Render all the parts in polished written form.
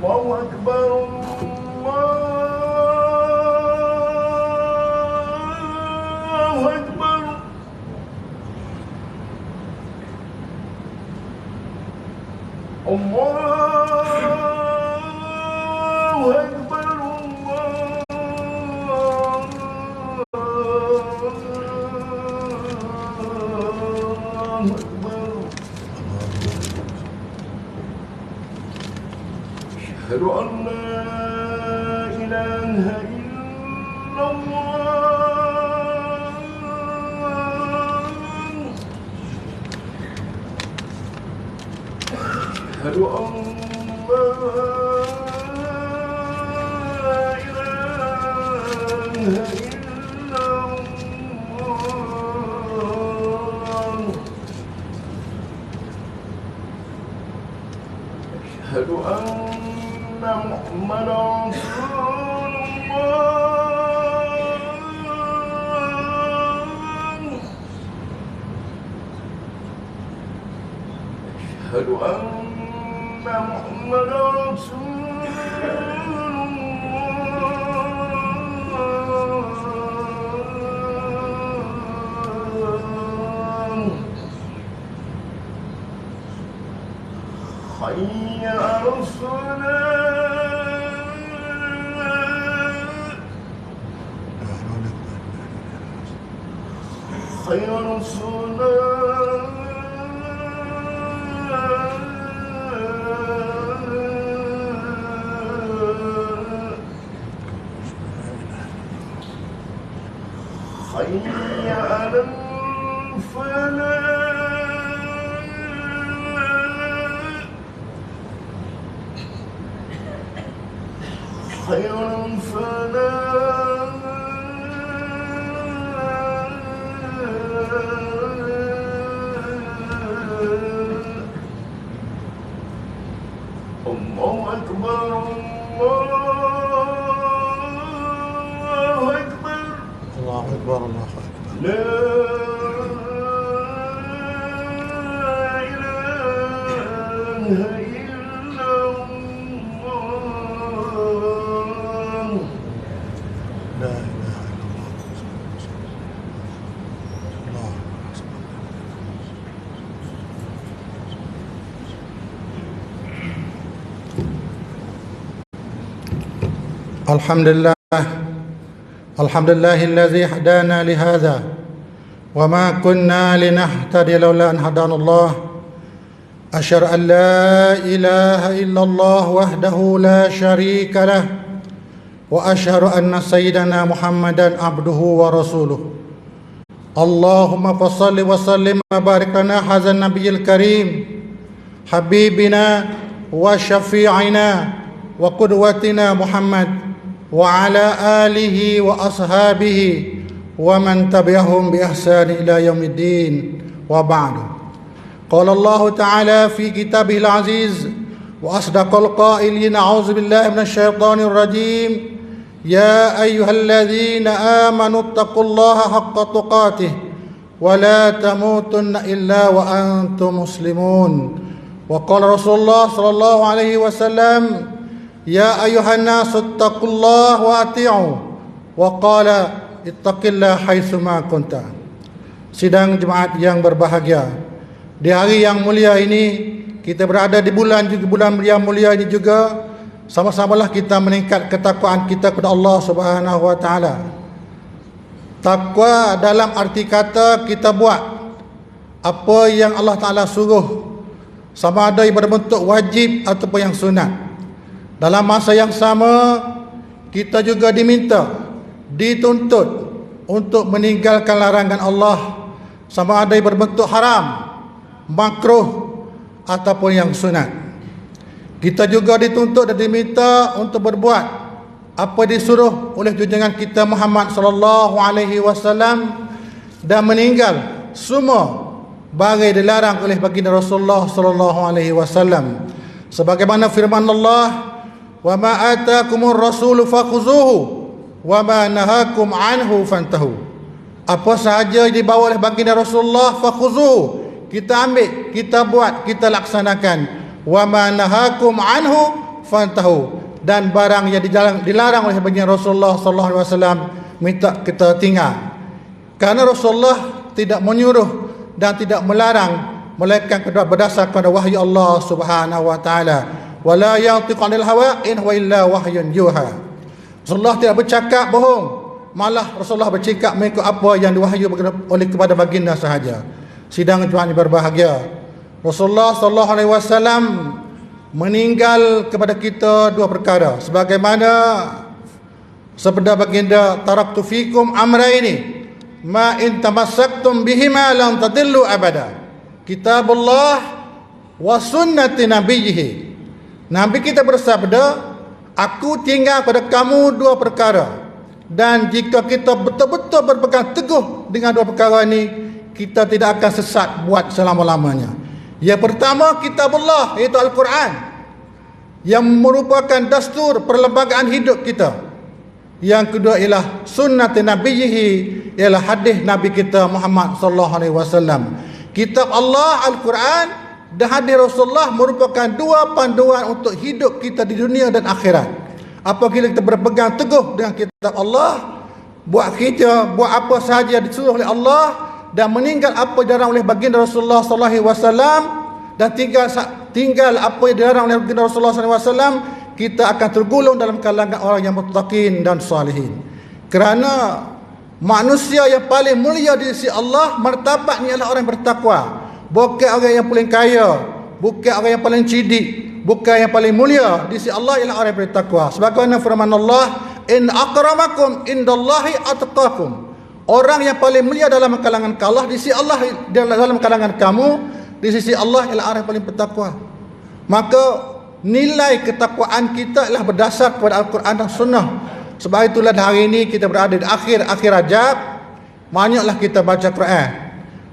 الله أكبر الله أكبر الله أكبر الله أكبر أشهد أن لا إله إلا الله أشهد أن لا إله إلا الله أشهد أن محمدا رسول الله أشهد أن محمدا رسول الله حي على الصلاة حي على الصلاة حي على الفلاح حي على الفلاح الله أكبر الله أكبر الله أكبر الله أكبر لا إله إلا الله لا إله إلا الله الله الحمد لله الحمد لله الذي هدانا لهذا وما كنا لنهتدي لولا أن هدانا الله أشهد أن لا إله إلا الله وحده لا شريك له وأشهد أن سيدنا محمدا عبده ورسوله اللهم فصل وسلم وبارك لنا هذا النبي الكريم حبيبنا وشفيعنا وقدوتنا محمد وعلى آله وأصحابه ومن تبعهم بإحسان إلى يوم الدين وبعد قال الله تعالى في كتابه العزيز وأصدق القائلين أعوذ بالله من الشيطان الرجيم يا أيها الذين آمنوا اتقوا الله حق تقاته ولا تموتن إلا وأنتم مسلمون وقال رسول الله صلى الله عليه وسلم يا أيها الناس اتقوا الله وأطيعوا وقال اتق الله حيثما كنت. Sidang jemaat yang berbahagia, di hari yang mulia ini kita berada di bulan yang mulia ini juga, sama-samalah kita meningkat ketakwaan kita kepada Allah Subhanahu wa taala. Takwa dalam arti kata kita buat apa yang Allah Taala suruh, sama ada yang berbentuk wajib ataupun yang sunat. Dalam masa yang sama, kita juga diminta, dituntut untuk meninggalkan larangan Allah, sama ada yang berbentuk haram, makruh ataupun yang sunat. Kita juga dituntut dan diminta untuk berbuat apa disuruh oleh junjungan kita Muhammad sallallahu alaihi wasallam dan meninggal semua barang dilarang oleh baginda Rasulullah sallallahu alaihi wasallam. Sebagaimana firman Allah, wa ma atakumur rasulu fakhuzuhu wa ma nahakum anhu fantahu. Apa sahaja yang dibawa oleh baginda Rasulullah fakhuzuhu, kita ambil, kita buat, kita laksanakan. Wa ma nahakum anhu fantahu, dan barang yang dilarang oleh baginda Rasulullah sallallahu alaihi wasallam minta kita tinggal. Kerana Rasulullah tidak menyuruh dan tidak melarang, melainkan berdasar kepada wahyu Allah Subhanahu wa taala. Wala yantiqu 'anil hawa in huwa illa wahyun yuha. Rasulullah tidak bercakap bohong, malah Rasulullah bercakap mengikut apa yang diwahyu oleh kepada baginda sahaja. Sidang jemaah yang berbahagia, Rasulullah sallallahu alaihi wasallam meninggal kepada kita dua perkara, sebagaimana sabda baginda, taraktu fikum amraini ma in tamassaktum bihima lam tadillu abada, kitabullah wa sunnati nabiyhi. Nabi kita bersabda, aku tinggal pada kamu dua perkara, dan jika kita betul-betul berpegang teguh dengan dua perkara ini, kita tidak akan sesat buat selama-lamanya. Yang pertama, kitabullah, iaitu Al-Quran, yang merupakan dastur perlembagaan hidup kita. Yang kedua ialah sunnat nabiyhi, ialah hadis Nabi kita Muhammad sallallahu alaihi wasallam. Kitab Allah Al-Quran dan hadis Rasulullah merupakan dua panduan untuk hidup kita di dunia dan akhirat. Apabila kita berpegang teguh dengan kitab Allah, buat apa sahaja yang disuruh oleh Allah, dan meninggal apa yang dilarang oleh baginda Rasulullah sallallahu alaihi wasallam, dan tinggal apa yang dilarang oleh baginda Rasulullah sallallahu alaihi wasallam, kita akan tergolong dalam kalangan orang yang muttaqin dan salihin. Kerana manusia yang paling mulia di sisi Allah, martabatnya adalah orang yang bertakwa. Bukan orang yang paling kaya, bukan orang yang paling cerdik, bukan yang paling mulia di sisi Allah ialah orang yang bertakwa. Sebagaimana firman Allah, in akramakum indallahi atqakum. Orang yang paling mulia dalam kalangan Allah di sisi Allah, dalam kalangan kamu di sisi Allah ialah orang yang paling bertakwa. Maka nilai ketakwaan kita adalah berdasar kepada Al-Quran dan Sunnah. Sebab itulah hari ini kita berada di akhir Rajab, banyaklah kita baca Quran.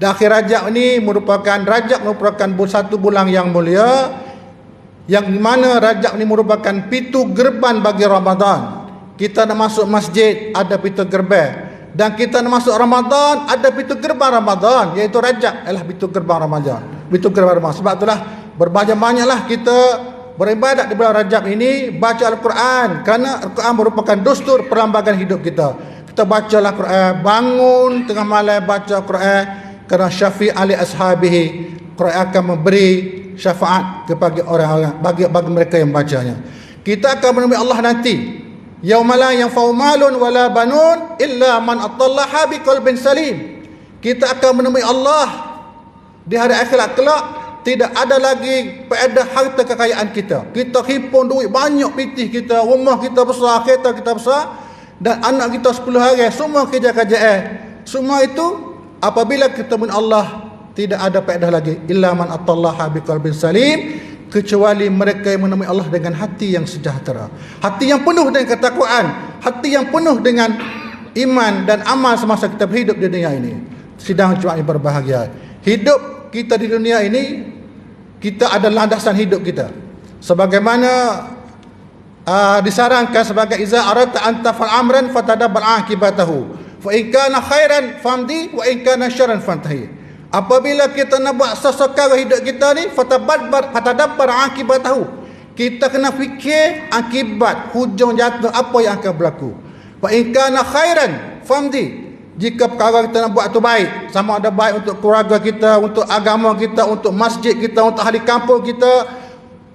Dan akhir Rajab ini merupakan satu bulan yang mulia, yang mana Rajab ini merupakan pintu gerbang bagi Ramadan. Kita nak masuk masjid, ada pintu gerbang, dan kita nak masuk Ramadan, ada pintu gerbang Ramadan, iaitu Rajab adalah pintu gerbang Ramadan. Sebab itulah berbanyak-banyaklah kita beribadat di bulan Rajab ini, baca Al-Quran, kerana Al-Quran merupakan dastur perlembagaan hidup kita. Kita bacalah Quran, bangun tengah malam baca Quran, kerana syafi' ali ashabihi, Quran akan memberi syafaat kepada orang-orang, bagi mereka yang bacanya. Kita akan menemui Allah nanti, yauma la yanfa'u malun wala banun illa man atallaha biqalbin salim. Kita akan menemui Allah di hari akhirat kelak. Tidak ada lagi faedah harta kekayaan kita. Kita himpun duit banyak, pitih kita, rumah kita besar, kereta kita besar, dan anak kita 10 hari, semua kerja-kerjaan. Semua itu apabila kita menemui Allah, tidak ada faedah lagi. Illa man atallaha biqalbin salim, kecuali mereka yang menemui Allah dengan hati yang sejahtera, hati yang penuh dengan ketakwaan, hati yang penuh dengan iman dan amal semasa kita berhidup di dunia ini. Sidang jemaah yang berbahagia, hidup kita di dunia ini, kita ada landasan hidup kita. Sebagaimana disarankan sebagai iza aradta an taf'al amran fatadabbar akibatahu, fa in kana khairan famdi wa in kana syarran fantahi. Apabila kita nak buat sesuatu hidup kita ni, fatadabbar akibatahu, kita kena fikir akibat, hujung jatuh apa yang akan berlaku. Fa in kana khairan famdi, jika perkara kita nak buat tu baik, sama ada baik untuk keluarga kita, untuk agama kita, untuk masjid kita, untuk ahli kampung kita,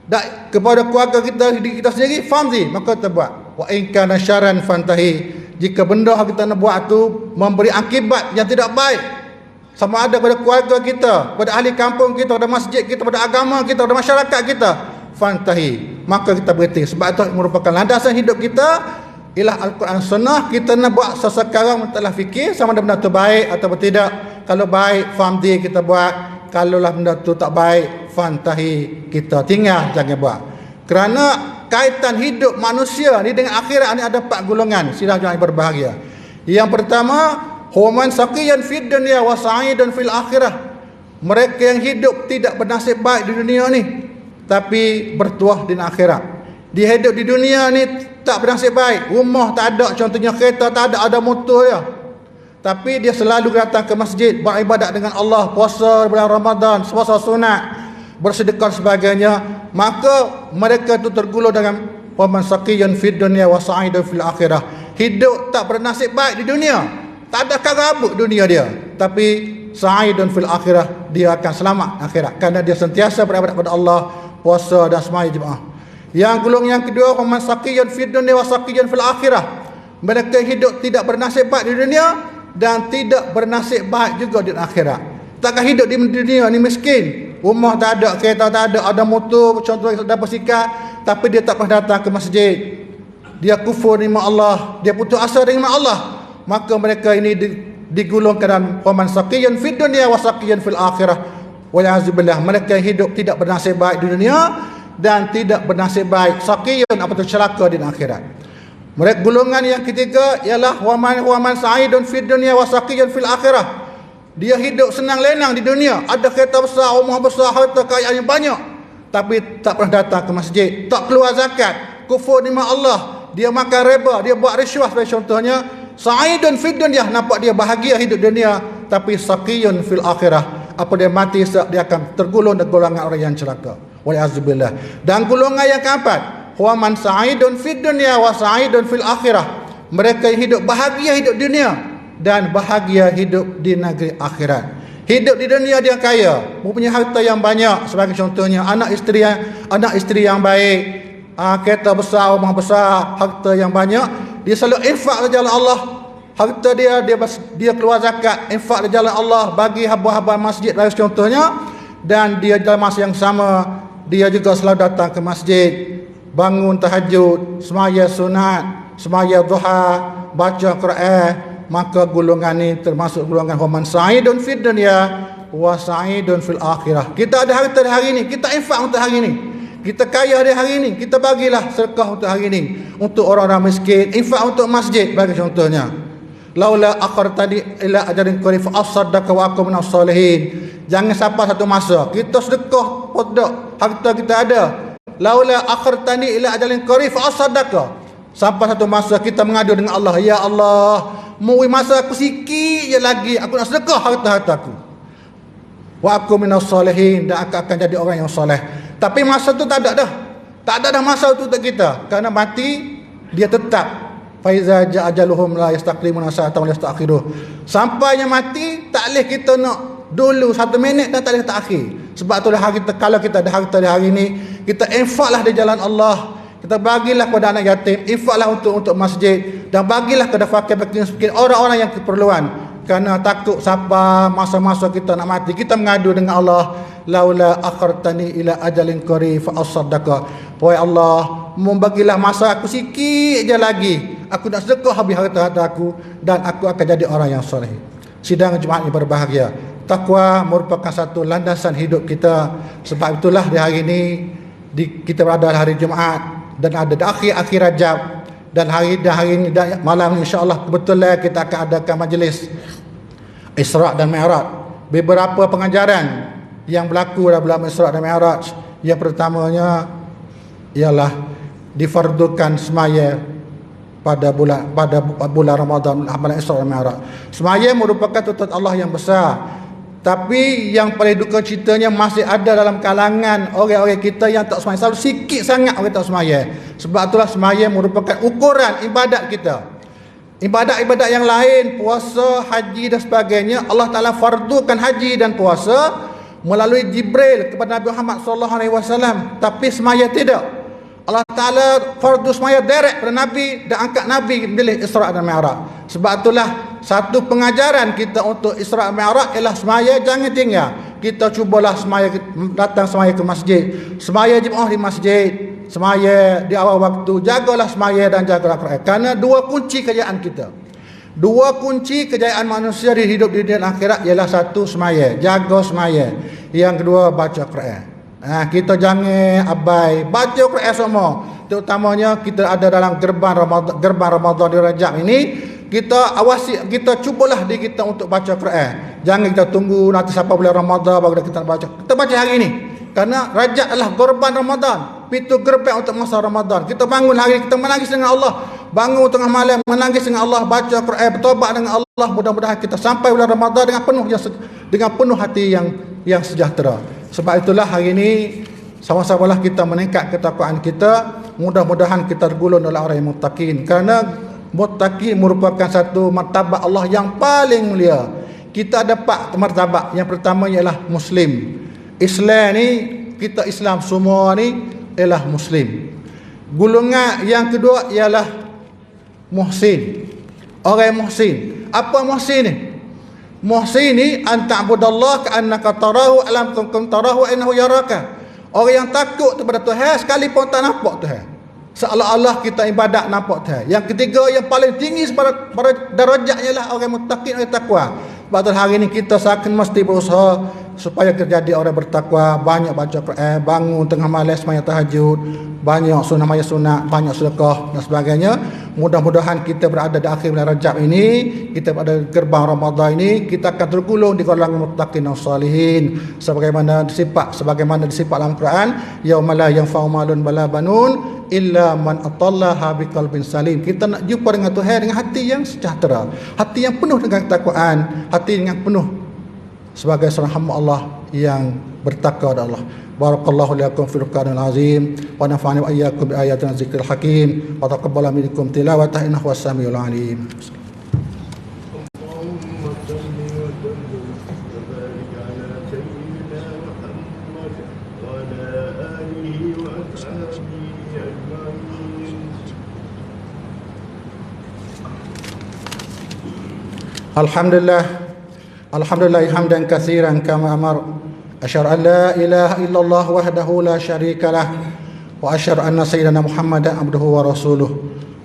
dan kepada keluarga kita, diri kita sendiri, famdi, maka kita buat. Wa in kana syarran fantahi, jika benda yang kita nak buat tu memberi akibat yang tidak baik, sama ada pada keluarga kita, pada ahli kampung kita, pada masjid kita, pada agama kita, pada masyarakat kita, fantahi, maka kita berhenti. Sebab itu merupakan landasan hidup kita ialah Al-Quran Sunnah. Kita nak buat sesekarang, telah fikir sama ada benda tu baik atau tidak. Kalau baik, famdi, kita buat. Kalau lah benda tu tak baik, fantahi, kita tinggal, jangan buat. Kerana kaitan hidup manusia ni dengan akhirat ni ada 4 golongan. Sidang yang berbahagia. Yang pertama, human saqiyan fid dunya wa sa'idun fil akhirah. Mereka yang hidup tidak bernasib baik di dunia ni, tapi bertuah di akhirat. Dia hidup di dunia ni tak bernasib baik, rumah tak ada, contohnya kereta tak ada motor ya, tapi dia selalu datang ke masjid, beribadat dengan Allah, puasa bulan Ramadan, puasa sunat, bersedekah sebagainya, maka mereka itu tergolong dalam wa man saqiyyun fid dunya wa sa'idun fil akhirah. Hidup tak bernasib baik di dunia, tak ada karabut dunia dia, tapi sa'idun fil akhirah, dia akan selamat akhirat kerana dia sentiasa beribadat kepada Allah, puasa dan sembahyang jemaah. Yang golongan yang kedua, wa man saqiyyun fid dunya wa saqiyyun fil akhirah. Mereka hidup tidak bernasib baik di dunia dan tidak bernasib baik juga di akhirat. Takkan hidup di dunia ni miskin, rumah tak ada, kereta tak ada motor, contoh ada bersikap, tapi dia tak pernah datang ke masjid. Dia kufur nikmat Allah, dia putus asa dengan Allah. Maka mereka ini digolongkan dalam waman saqiyyun fid dunya wa saqiyyun fil akhirah. Wal'azubillah, mereka hidup tidak bernasib baik di dunia dan tidak bernasib baik saqiyyun, apa tu, celaka di akhirat. Mereka golongan yang ketiga ialah waman sa'idun fid dunya wa saqiyyun fil akhirah. Dia hidup senang lenang di dunia, ada kereta besar, rumah besar, harta kekayaan yang banyak, tapi tak pernah datang ke masjid, tak keluar zakat, kufur nikmat Allah, dia makan riba, dia buat risuah sebagai contohnya. Sa'idun fid dunya, nampak dia bahagia hidup dunia, tapi saqiyyun fil akhirah, apa dia mati dia akan tergolong dalam golongan orang yang celaka. Wal'azubillah. Dan golongan yang keempat, wa man sa'idun fid dunya wa sa'idun fil akhirah. Mereka hidup bahagia hidup dunia dan bahagia hidup di negeri akhirat. Hidup di dunia dia kaya, mempunyai harta yang banyak, sebagai contohnya anak isteri yang baik, kereta besar, rumah besar, harta yang banyak, dia selalu infak di jalan Allah. Harta dia keluar zakat, infak di jalan Allah, bagi haba-haba masjid sebagai contohnya. Dan dia dalam masa yang sama, dia juga selalu datang ke masjid, bangun tahajud, semaya sunat, semaya duha, baca Quran. Maka golongan ini termasuk golongan waman sa'idun fid dunya wa sa'idun fil akhirah. Kita ada harta di hari ini, kita infak untuk hari ini. Kita kaya di hari ini, kita bagilah sedekah untuk hari ini, untuk orang-orang miskin, infak untuk masjid bagi contohnya. Laula akhartani ila ajalin qarib fa asaddaka wa akum minas salihin. Jangan sampai satu masa kita sedekah pada harta kita ada. Laula akhartani ila ajalin qarib fa asaddaka. Sampai satu masa kita mengadu dengan Allah, ya Allah, mau masa aku sikit je lagi, aku nak sedekah harta-hartaku. Wa aku minas salihin, dan aku akan jadi orang yang soleh. Tapi masa tu tak ada dah. Tak ada dah masa tu untuk kita. Kerana mati, dia tetap. Faiza ja'ajaluhum la yastaqimuna sa'atan wa la yasta'khiruh. Sampainya mati, tak boleh kita nak dulu 1 minit dan tak boleh tak akhir. Sebab itulah kalau kita ada harta di hari ini, kita infaklah di jalan Allah. Kita bagilah kepada anak yatim, infaklah untuk masjid, dan bagilah kepada fakir miskin, orang-orang yang keperluan. Kerana takut sampai masa-masa kita nak mati, kita mengadu dengan Allah, laula akhartani ila ajalin qarib fa asaddaqa. Wahai Allah, membagilah masa aku sikit je lagi, aku nak sedekah habis harta aku, dan aku akan jadi orang yang soleh. Sidang Jumaat yang berbahagia, takwa merupakan satu landasan hidup kita. Sebab itulah di hari ini kita berada di hari Jumaat, dan ada di akhir Rajab, dan hari ini dan malam insya-Allah kebetulan kita akan adakan majlis Isra' dan Mi'raj. Beberapa pengajaran yang berlaku dalam bulan Isra' dan Mi'raj. Yang pertamanya ialah difardukan semaya pada bulan Ramadan, amalan Isra' dan Mi'raj. Semaya merupakan tutup Allah yang besar. Tapi yang paling duka ceritanya masih ada dalam kalangan orang-orang kita yang tak semaya. Selalu sikit sangat orang tak semaya. Sebab itulah semaya merupakan ukuran ibadat kita. Ibadat-ibadat yang lain, puasa, haji dan sebagainya, Allah Ta'ala fardukan haji dan puasa melalui Jibril kepada Nabi Muhammad SAW. Tapi semaya tidak. Allah Ta'ala fardu semaya direct pada Nabi, dan angkat Nabi pilih Isra' dan Mi'raj. Sebab itulah satu pengajaran kita untuk Isra' dan Mi'raj ialah semaya jangan tinggal. Kita cubalah semaya, datang semaya ke masjid, semaya jemaah di masjid, semaya di awal waktu, jagalah semaya dan jagalah Quran. Kerana dua kunci kejayaan kita, dua kunci kejayaan manusia di hidup di dunia akhirat ialah satu semaya, jaga semaya, yang kedua baca Quran. Kita jangan abai baca Quran semua. Terutamanya kita ada dalam gerbang Ramadan di Rajab ini, kita awasi, kita cubalah diri kita untuk baca Quran. Jangan kita tunggu nanti sampai bulan Ramadan baru kita baca. Kita baca hari ini. Karena Rajab adalah gerbang Ramadan, pintu gerbang untuk masa Ramadan. Kita bangun hari ini, kita menangis dengan Allah. Bangun tengah malam menangis dengan Allah, baca Quran, bertobat dengan Allah. Mudah-mudahan kita sampai bulan Ramadan dengan penuh hati yang sejahtera. Sebab itulah hari ini sama-samalah kita meningkat ketakwaan kita. Mudah-mudahan kita tergolong dalam orang yang muttaqin. Kerana muttaqin merupakan satu martabat Allah yang paling mulia. Kita ada 4 martabat. Yang pertama ialah Muslim. Islam ni, kita Islam semua ni ialah Muslim. Golongan yang kedua ialah Muhsin. Orang Muhsin. Apa Muhsin ni? Muhsin ni anta'budallah ka'annaka tarahu alam kuntum tarahu innahu yaraka. Orang yang takut kepada Tuhan sekalipun tak nampak Tuhan. Seolah-olah kita ibadat nampak Tuhan. Yang ketiga yang paling tinggi pada darajat ialah orang muttaqin, orang takwa. Sebab tu hari ni kita seakan mesti berusaha supaya terjadi orang bertakwa, banyak baca Quran, bangun tengah malam sembahyang tahajud, banyak sunat maya sunat, banyak sedekah dan sebagainya. Mudah-mudahan kita berada di akhir bulan Rajab ini, kita berada di gerbang Ramadan ini, kita akan tergolong di kalangan muttaqin dan salihin sebagaimana disifat dalam Quran, yaumala yanfa'u malun wala banun illa man atallaha biqalbin salim. Kita nak jumpa dengan Tuhan dengan hati yang sejahtera, hati yang penuh dengan ketakwaan, hati yang penuh sebagai seorang hamba Allah yang bertakwa kepada Allah. Barakallahu lakum fil Qur'anil azim wa nafa'ani wa iyyakum bi ayatin zikril hakim wa taqabbala minkum tilawatahu innahu was-sami'ul alim. اللهم صل وسلم وبارك على سيدنا محمد وعلى آله وأصحابه أجمعين. Alhamdulillah hamdan katsiran kama amar. Asyhadu an la ilaha illallah wahdahu la syarika lah wa asyhadu anna sayyidina Muhammadan abduhu wa rasuluh.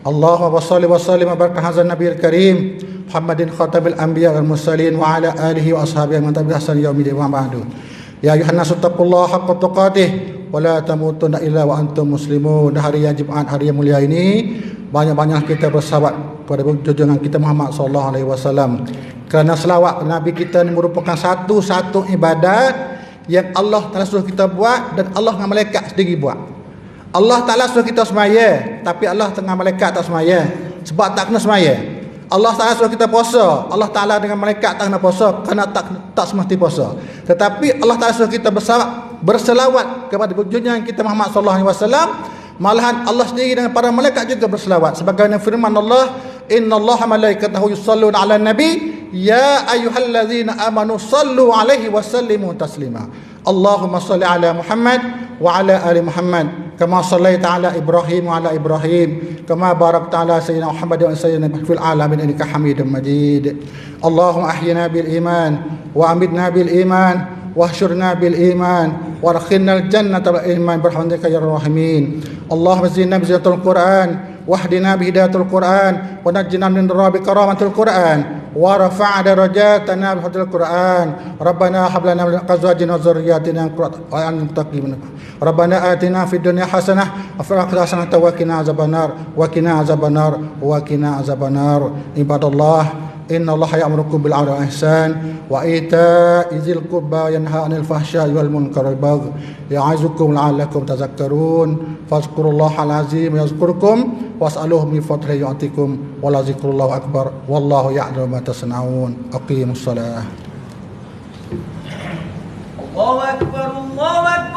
Allahumma shalli wa sallim wa barik ala nabiyil karim Muhammadin khatamil anbiya wal mursalin wa ala alihi wa ashabihi man tabi'ahum bi ihsan ila yaumil ba'du. Ya ayuhan nasu taqullaha haqqa tuqatih wa la tamutunna illa wa antum muslimun. Hari yang Jumaat, hari yang mulia ini, banyak-banyak kita bersalawat kepada junjungan kita Muhammad sallallahu alaihi wasallam. Kerana selawat Nabi kita ini merupakan satu-satu ibadat yang Allah Ta'ala suruh kita buat dan Allah dengan malaikat sendiri buat. Allah Ta'ala suruh kita semaya, tapi Allah dengan malaikat tak semaya sebab tak kena semaya. Allah Ta'ala suruh kita puasa, Allah Ta'ala dengan malaikat tak kena puasa kerana tak semesti puasa. Tetapi Allah Ta'ala suruh kita berselawat kepada junjungan kita Muhammad sallallahu alaihi wasallam. Malahan Allah sendiri dengan para malaikat juga berselawat. Sebagaimana firman Allah, innallaha malaikatahu yusalluna 'alan nabi ya ayyuhallazina amanu sallu 'alaihi wa sallimu taslima. Allahumma shalli 'ala Muhammad wa 'ala ali Muhammad kama shallaita 'ala Ibrahim wa 'ala Ibrahim kama barakta 'ala sayyidina Muhammad wa sayyidina fil alamin innaka Hamidum Majid. Allahumma ahyina bil iman wa amitna bil iman واحشرنا بالإيمان وادخلنا الجنة بالإيمان برحمتك يا الراحمين. اللهم زدنا بزينة القرآن واهدنا بهداية القرآن ونجنا من ضرر بكرامة القرآن ورفع درجاتنا بفضل القرآن. ربنا هب لنا من أزواجنا وذرياتنا قرة أعين للمتقين. ربنا آتنا في الدنيا حسنة وفي الآخرة حسنة وقنا عذاب النار وقنا عذاب النار وقنا عذاب النار. عباد الله Inna Allah ya'murukum bil 'adli wal ihsan wa ita'i dzil qurba yanha 'anil fahsya'i wal munkari wal baghi ya'izukum la'allakum tadhakkarun. Fadhkurullahal 'azim yazkurkum was'aluhu min fadlihi yu'tikum wa la dzikrullahi akbar wallahu ya'lamu ma tasna'un. Aqimus shalah. Allahu akbar, Allahu akbar.